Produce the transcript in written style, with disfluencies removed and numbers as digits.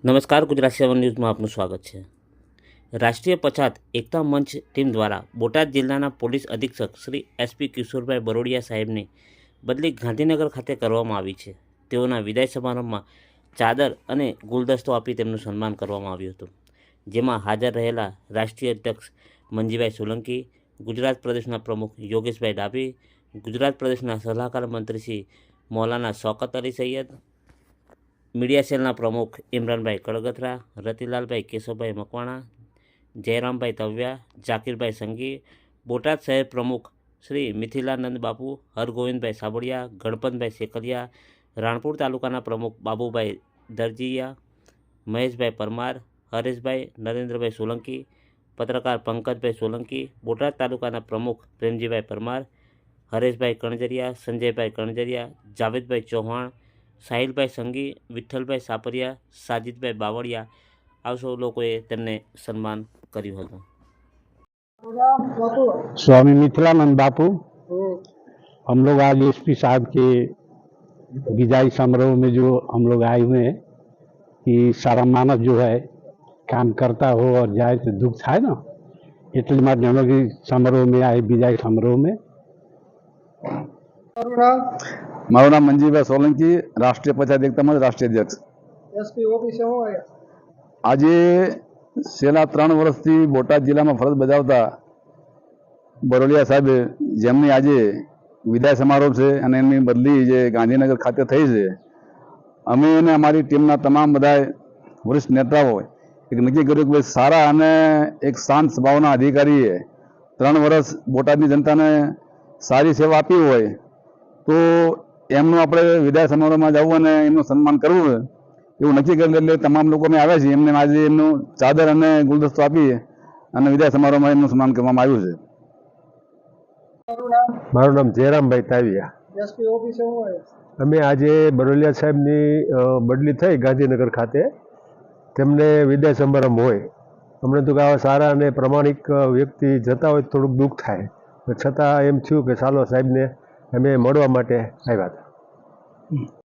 નમસ્કાર, ગુજરાત 7 ન્યૂઝમાં આપનું સ્વાગત છે। રાષ્ટ્રીય પછાત એકતા મંચ ટીમ દ્વારા બોટાદ જિલ્લાના પોલીસ અધિક્ષક શ્રી એસપી કિશોરભાઈ બરોડિયા સાહેબને બદલી ગાંધીનગર ખાતે કરવામાં આવી છે। તેઓના વિદાય સમારંભમાં ચાદર અને ગુલદસ્તો આપી તેમનું સન્માન કરવામાં આવ્યું હતું, જેમાં હાજર રહેલા રાષ્ટ્રીય અધ્યક્ષ મંજીભાઈ સોલંકી, ગુજરાત પ્રદેશના પ્રમુખ યોગેશભાઈ ડાભી, ગુજરાત પ્રદેશના સલાહકાર મંત્રી શ્રી મૌલાના શૌકત અલી સૈયદ, મીડિયા સેલના પ્રમુખ ઇમરાનભાઈ કડગથરા, રતિલાલભાઈ કેશવભાઈ મકવાણા, જયરામભાઈ તવ્યા, જાકીરભાઈ સંઘી, બોટાદ શહેર પ્રમુખ શ્રી મિથિલાનંદ બાપુ, હરગોવિંદભાઈ સાબડિયા, ગણપતભાઈ સેકલિયા, રાણપુર તાલુકાના પ્રમુખ બાબુભાઈ દરજીયા, મહેશભાઈ પરમાર, હરેશભાઈ નરેન્દ્રભાઈ સોલંકી, પત્રકાર પંકજભાઈ સોલંકી, બોટાદ તાલુકાના પ્રમુખ પ્રેમજીભાઈ પરમાર, હરેશભાઈ કણજરિયા, સંજયભાઈ કણજરિયા, જાવેદભાઈ ચૌહાણ, સાહિલભાઈ સંઘી, વિઠ્ઠલભાઈ સાપરિયા, સાજિદભાઈ બાવળિયા આ સૌ લોકોએ તેમને સન્માન કર્યું હતું। स्वामी मिथिलानंद बापू, हम लोग आज एसपी साहब के विदाई समारोह में जो हम लोग आए हुए हैं कि सारा मानव जो है काम करता हो और जाए तो दुख था ना, इसलिए मारे हम लोग समारोह में आए, विदाई समारोह में। મારું નામ મંજીભાઈ સોલંકી, રાષ્ટ્રીય પંચાયત એકતા મંચ રાષ્ટ્રીય અધ્યક્ષ। આજે છેલ્લા 3 વર્ષથી બોટાદ જિલ્લામાં ફરજ બજાવતા બરોડિયા સાહેબ, જેમની આજે વિદાય સમારોહ છે અને એમની બદલી જે ગાંધીનગર ખાતે થઈ છે, અમે અને અમારી ટીમના તમામ બધા વરિષ્ઠ નેતાઓ એક નક્કી કર્યું કે ભાઈ સારા અને એક શાંત સ્વભાવના અધિકારીએ 3 વર્ષ બોટાદની જનતાને સારી સેવા આપી હોય તો એમનું આપણે વિદાય સમારોહમાં જવું અને એમનું સન્માન કરવું એવું નક્કી કરી, એટલે તમામ લોકો અમે આવ્યા છીએ, એમને આજે એમનું ચાદર અને ગુલદસ્તો આપી અને વિદાય સમારોહમાં એમનું સન્માન કરવામાં આવ્યું છે। મારું નામ જયરામભાઈ તાવિયા। અમે આજે બરોડિયા સાહેબની બદલી થઈ ગાંધીનગર ખાતે, તેમને વિદાય સમારંભ હોય, અમને તો આવા સારા અને પ્રમાણિક વ્યક્તિ જતા હોય થોડુંક દુઃખ થાય, છતાં એમ થયું કે ચાલો સાહેબને અમે મળવા માટે આવ્યા હતા।